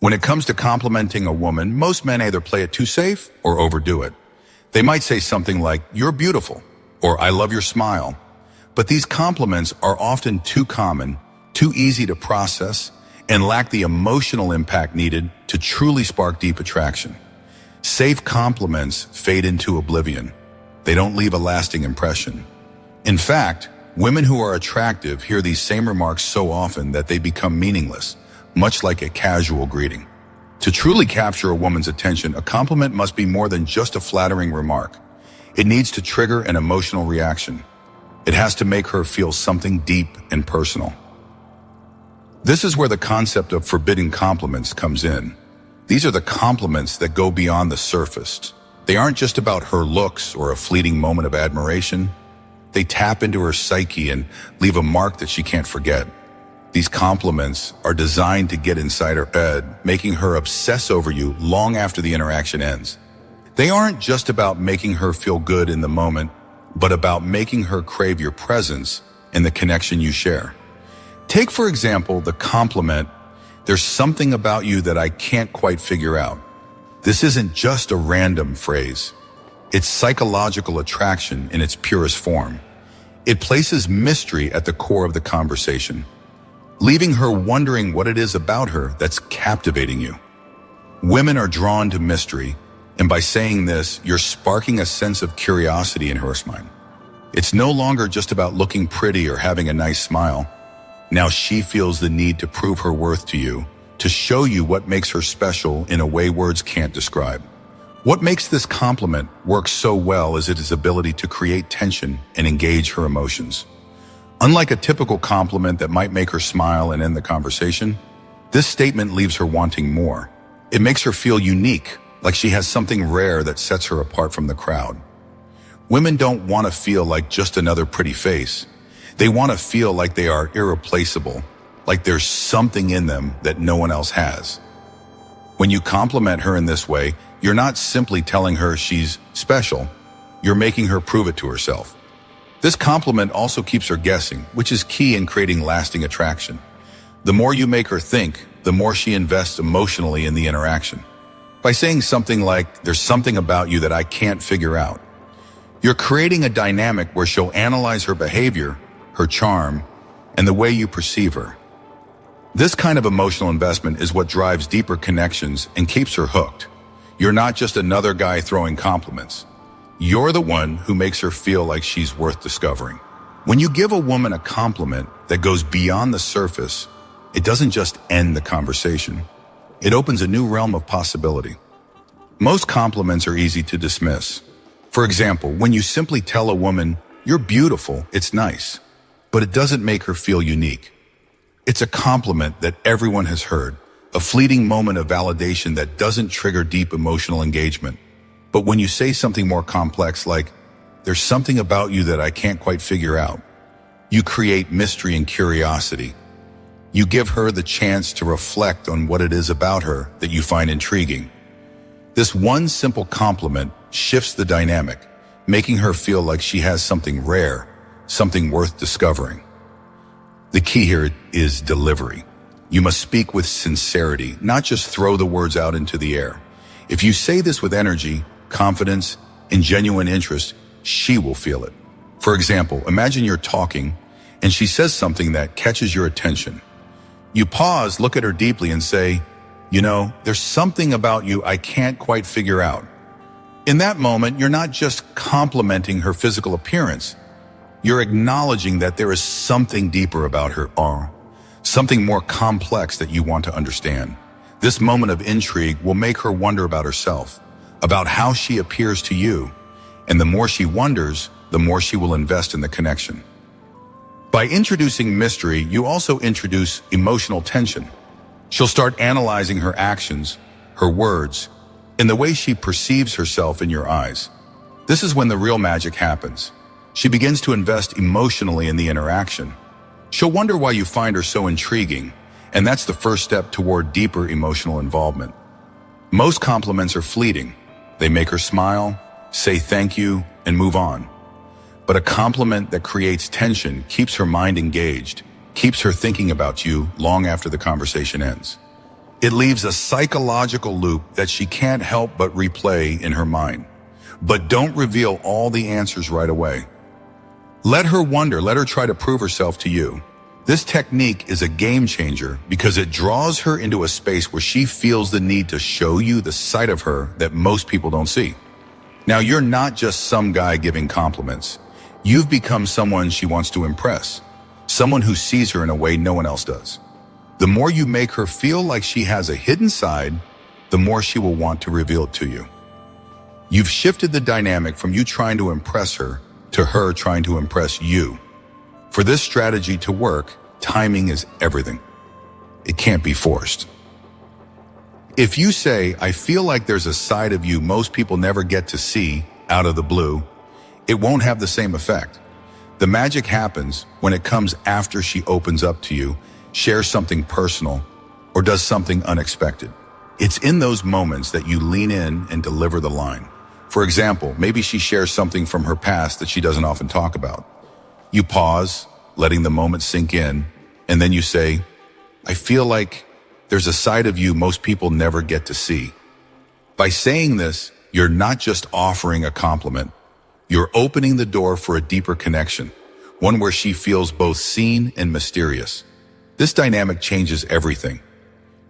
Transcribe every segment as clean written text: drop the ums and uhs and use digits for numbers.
When it comes to complimenting a woman, most men either play it too safe or overdo it. They might say something like, "You're beautiful," or "I love your smile." But these compliments are often too common, too easy to process, and lack the emotional impact needed to truly spark deep attraction. Safe compliments fade into oblivion. They don't leave a lasting impression. In fact, women who are attractive hear these same remarks so often that they become meaningless, much like a casual greeting. To truly capture a woman's attention, a compliment must be more than just a flattering remark. It needs to trigger an emotional reaction. It has to make her feel something deep and personal. This is where the concept of forbidden compliments comes in. These are the compliments that go beyond the surface. They aren't just about her looks or a fleeting moment of admiration. They tap into her psyche and leave a mark that she can't forget. These compliments are designed to get inside her head, making her obsess over you long after the interaction ends. They aren't just about making her feel good in the moment, but about making her crave your presence and the connection you share. Take, for example, the compliment, "There's something about you that I can't quite figure out." This isn't just a random phrase. It's psychological attraction in its purest form. It places mystery at the core of the conversation, leaving her wondering what it is about her that's captivating you. Women are drawn to mystery, and by saying this, you're sparking a sense of curiosity in her mind. It's no longer just about looking pretty or having a nice smile. Now she feels the need to prove her worth to you, to show you what makes her special in a way words can't describe. What makes this compliment work so well is its ability to create tension and engage her emotions. Unlike a typical compliment that might make her smile and end the conversation, this statement leaves her wanting more. It makes her feel unique, like she has something rare that sets her apart from the crowd. Women don't want to feel like just another pretty face. They want to feel like they are irreplaceable, like there's something in them that no one else has. When you compliment her in this way, you're not simply telling her she's special, you're making her prove it to herself. This compliment also keeps her guessing, which is key in creating lasting attraction. The more you make her think, the more she invests emotionally in the interaction. By saying something like, "There's something about you that I can't figure out," you're creating a dynamic where she'll analyze her behavior, her charm, and the way you perceive her. This kind of emotional investment is what drives deeper connections and keeps her hooked. You're not just another guy throwing compliments. You're the one who makes her feel like she's worth discovering. When you give a woman a compliment that goes beyond the surface, it doesn't just end the conversation. It opens a new realm of possibility. Most compliments are easy to dismiss. For example, when you simply tell a woman, "You're beautiful," it's nice, but it doesn't make her feel unique. It's a compliment that everyone has heard, a fleeting moment of validation that doesn't trigger deep emotional engagement. But when you say something more complex like, "There's something about you that I can't quite figure out," you create mystery and curiosity. You give her the chance to reflect on what it is about her that you find intriguing. This one simple compliment shifts the dynamic, making her feel like she has something rare, something worth discovering. The key here is delivery. You must speak with sincerity, not just throw the words out into the air. If you say this with energy, confidence, and genuine interest, she will feel it. For example, imagine you're talking and she says something that catches your attention. You pause, look at her deeply and say, "You know, there's something about you I can't quite figure out." In that moment, you're not just complimenting her physical appearance. You're acknowledging that there is something deeper about her, or something more complex that you want to understand. This moment of intrigue will make her wonder about herself, about how she appears to you, and the more she wonders, the more she will invest in the connection. By introducing mystery, you also introduce emotional tension. She'll start analyzing her actions, her words, and the way she perceives herself in your eyes. This is when the real magic happens. She begins to invest emotionally in the interaction. She'll wonder why you find her so intriguing, and that's the first step toward deeper emotional involvement. Most compliments are fleeting. They make her smile, say thank you, and move on. But a compliment that creates tension keeps her mind engaged, keeps her thinking about you long after the conversation ends. It leaves a psychological loop that she can't help but replay in her mind. But don't reveal all the answers right away. Let her wonder, let her try to prove herself to you. This technique is a game changer because it draws her into a space where she feels the need to show you the side of her that most people don't see. Now, you're not just some guy giving compliments. You've become someone she wants to impress, someone who sees her in a way no one else does. The more you make her feel like she has a hidden side, the more she will want to reveal it to you. You've shifted the dynamic from you trying to impress her to her trying to impress you. For this strategy to work, timing is everything. It can't be forced. If you say, I feel like there's a side of you most people never get to see out of the blue, it won't have the same effect. The magic happens when it comes after she opens up to you, shares something personal, or does something unexpected. It's in those moments that you lean in and deliver the line. For example, maybe she shares something from her past that she doesn't often talk about. You pause, letting the moment sink in, and then you say, I feel like there's a side of you most people never get to see. By saying this, you're not just offering a compliment. You're opening the door for a deeper connection, one where she feels both seen and mysterious. This dynamic changes everything.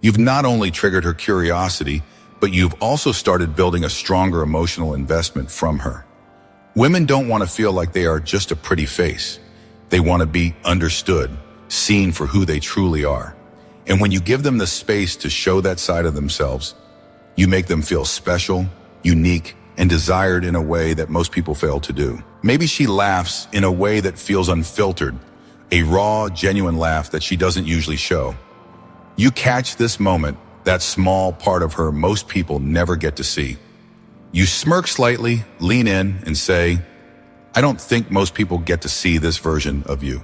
You've not only triggered her curiosity, but you've also started building a stronger emotional investment from her. Women don't want to feel like they are just a pretty face. They want to be understood, seen for who they truly are. And when you give them the space to show that side of themselves, you make them feel special, unique, and desired in a way that most people fail to do. Maybe she laughs in a way that feels unfiltered, a raw, genuine laugh that she doesn't usually show. You catch this moment, that small part of her most people never get to see. You smirk slightly, lean in, and say, I don't think most people get to see this version of you.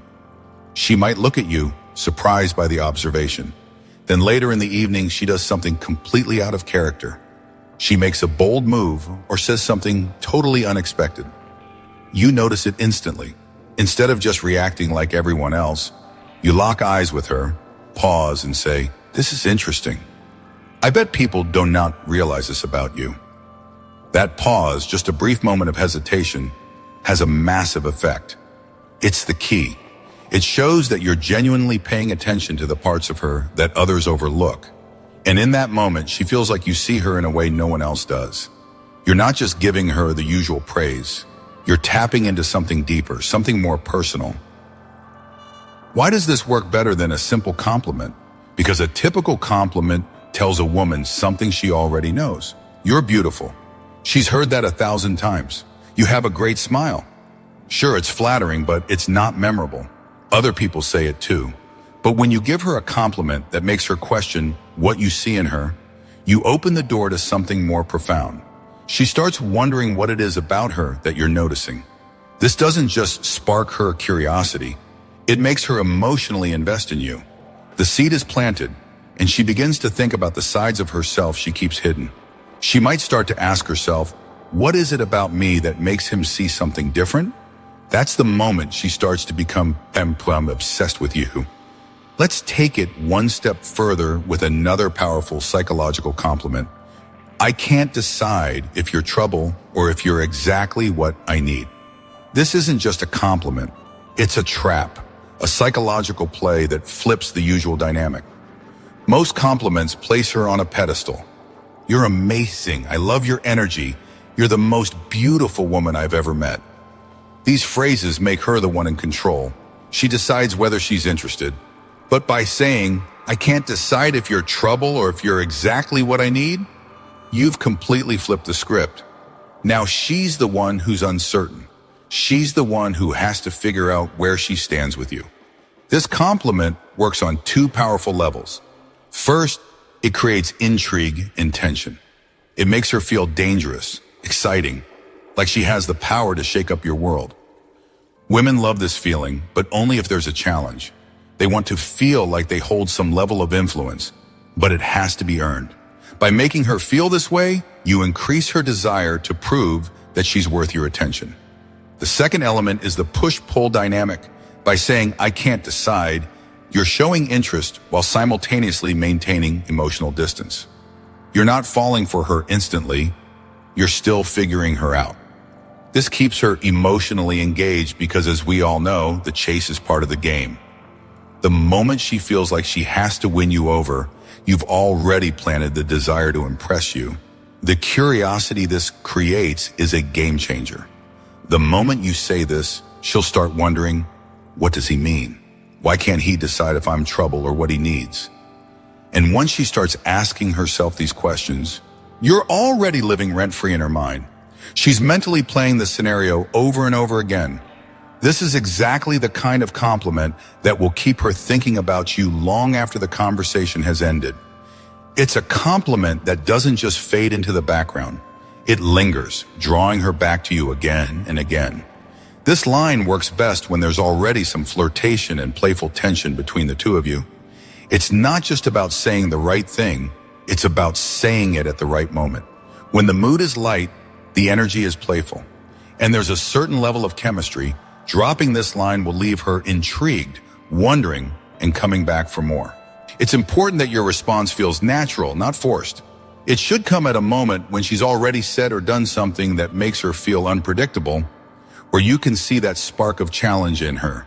She might look at you, surprised by the observation. Then later in the evening, she does something completely out of character. She makes a bold move or says something totally unexpected. You notice it instantly. Instead of just reacting like everyone else, you lock eyes with her, pause, and say, this is interesting. I bet people do not realize this about you. That pause, just a brief moment of hesitation, has a massive effect. It's the key. It shows that you're genuinely paying attention to the parts of her that others overlook. And in that moment, she feels like you see her in a way no one else does. You're not just giving her the usual praise. You're tapping into something deeper, something more personal. Why does this work better than a simple compliment? Because a typical compliment tells a woman something she already knows. You're beautiful. She's heard that 1,000 times. You have a great smile. Sure, it's flattering, but it's not memorable. Other people say it too. But when you give her a compliment that makes her question what you see in her, you open the door to something more profound. She starts wondering what it is about her that you're noticing. This doesn't just spark her curiosity. It makes her emotionally invest in you. The seed is planted, and she begins to think about the sides of herself she keeps hidden. She might start to ask herself, what is it about me that makes him see something different? That's the moment she starts to become obsessed with you. Let's take it one step further with another powerful psychological compliment. I can't decide if you're trouble or if you're exactly what I need. This isn't just a compliment. It's a trap, a psychological play that flips the usual dynamic. Most compliments place her on a pedestal. You're amazing. I love your energy. You're the most beautiful woman I've ever met. These phrases make her the one in control. She decides whether she's interested. But by saying, I can't decide if you're trouble or if you're exactly what I need, you've completely flipped the script. Now she's the one who's uncertain. She's the one who has to figure out where she stands with you. This compliment works on two powerful levels. First, it creates intrigue and tension. It makes her feel dangerous, exciting, like she has the power to shake up your world. Women love this feeling, but only if there's a challenge. They want to feel like they hold some level of influence, but it has to be earned. By making her feel this way, you increase her desire to prove that she's worth your attention. The second element is the push-pull dynamic. By saying, I can't decide, You're showing interest while simultaneously maintaining emotional distance. You're not falling for her instantly, you're still figuring her out. This keeps her emotionally engaged because, as we all know, the chase is part of the game. The moment she feels like she has to win you over, you've already planted the desire to impress you. The curiosity this creates is a game changer. The moment you say this, she'll start wondering, what does he mean? Why can't he decide if I'm trouble or what he needs? And once she starts asking herself these questions, you're already living rent-free in her mind. She's mentally playing the scenario over and over again. This is exactly the kind of compliment that will keep her thinking about you long after the conversation has ended. It's a compliment that doesn't just fade into the background. It lingers, drawing her back to you again and again. This line works best when there's already some flirtation and playful tension between the two of you. It's not just about saying the right thing, it's about saying it at the right moment. When the mood is light, the energy is playful, and there's a certain level of chemistry. Dropping this line will leave her intrigued, wondering, and coming back for more. It's important that your response feels natural, not forced. It should come at a moment when she's already said or done something that makes her feel unpredictable, where you can see that spark of challenge in her.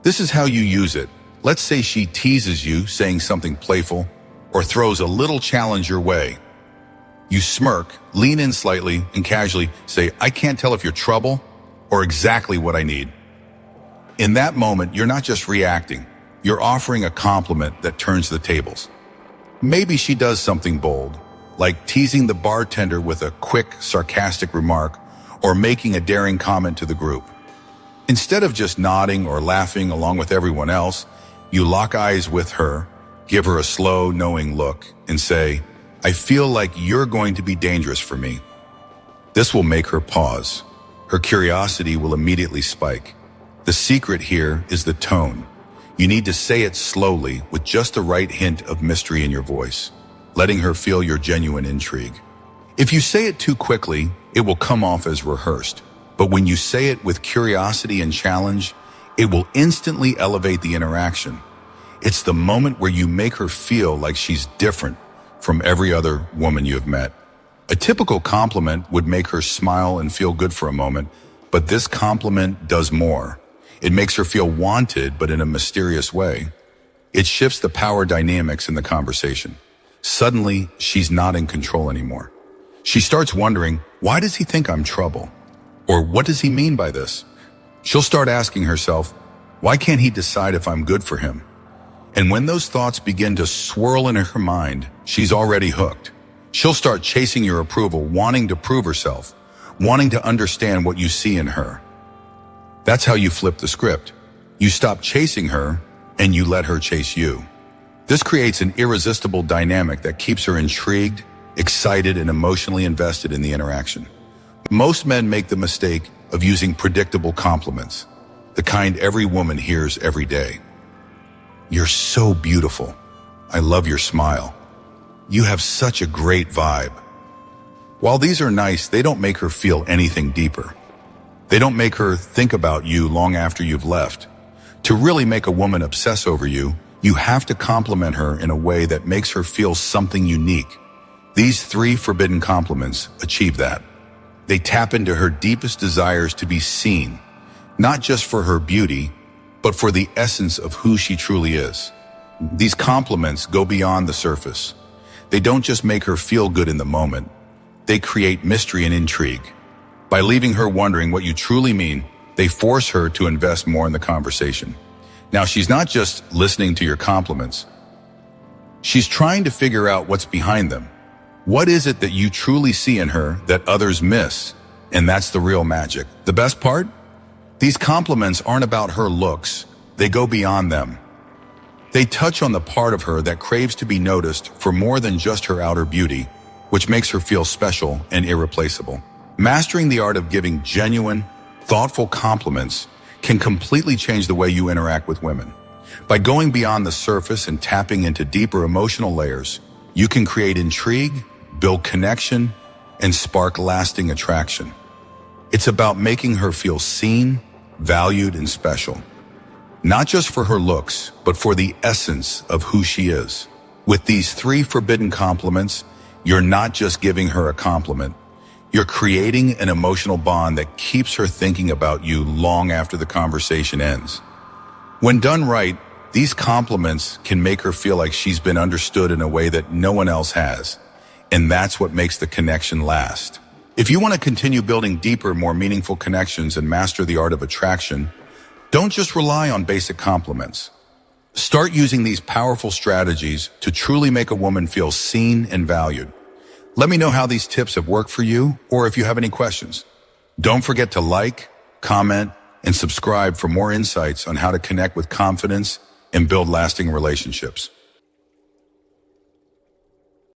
This is how you use it. Let's say she teases you, saying something playful, or throws a little challenge your way. You smirk, lean in slightly, and casually say, I can't tell if you're trouble or exactly what I need. In that moment, you're not just reacting, you're offering a compliment that turns the tables. Maybe she does something bold, like teasing the bartender with a quick, sarcastic remark or making a daring comment to the group. Instead of just nodding or laughing along with everyone else, you lock eyes with her, give her a slow, knowing look, and say, I feel like you're going to be dangerous for me. This will make her pause. Her curiosity will immediately spike. The secret here is the tone. You need to say it slowly with just the right hint of mystery in your voice, letting her feel your genuine intrigue. If you say it too quickly, it will come off as rehearsed. But when you say it with curiosity and challenge, it will instantly elevate the interaction. It's the moment where you make her feel like she's different from every other woman you have met. A typical compliment would make her smile and feel good for a moment, but this compliment does more. It makes her feel wanted, but in a mysterious way. It shifts the power dynamics in the conversation. Suddenly, she's not in control anymore. She starts wondering, why does he think I'm trouble? Or what does he mean by this? She'll start asking herself, why can't he decide if I'm good for him? And when those thoughts begin to swirl in her mind, she's already hooked. She'll start chasing your approval, wanting to prove herself, wanting to understand what you see in her. That's how you flip the script. You stop chasing her and you let her chase you. This creates an irresistible dynamic that keeps her intrigued, excited, and emotionally invested in the interaction. Most men make the mistake of using predictable compliments, the kind every woman hears every day. You're so beautiful. I love your smile. You have such a great vibe. While these are nice, they don't make her feel anything deeper. They don't make her think about you long after you've left. To really make a woman obsess over you, you have to compliment her in a way that makes her feel something unique. These 3 forbidden compliments achieve that. They tap into her deepest desires to be seen, not just for her beauty, but for the essence of who she truly is. These compliments go beyond the surface. They don't just make her feel good in the moment. They create mystery and intrigue. By leaving her wondering what you truly mean, they force her to invest more in the conversation. Now, she's not just listening to your compliments. She's trying to figure out what's behind them. What is it that you truly see in her that others miss? And that's the real magic. The best part? These compliments aren't about her looks. They go beyond them. They touch on the part of her that craves to be noticed for more than just her outer beauty, which makes her feel special and irreplaceable. Mastering the art of giving genuine, thoughtful compliments can completely change the way you interact with women. By going beyond the surface and tapping into deeper emotional layers, you can create intrigue, build connection, and spark lasting attraction. It's about making her feel seen, valued, and special. not just for her looks, but for the essence of who she is. With these 3 forbidden compliments, you're not just giving her a compliment, you're creating an emotional bond that keeps her thinking about you long after the conversation ends. When done right, these compliments can make her feel like she's been understood in a way that no one else has, and that's what makes the connection last. If you want to continue building deeper, more meaningful connections and master the art of attraction, don't just rely on basic compliments. Start using these powerful strategies to truly make a woman feel seen and valued. Let me know how these tips have worked for you, or if you have any questions. Don't forget to like, comment, and subscribe for more insights on how to connect with confidence and build lasting relationships.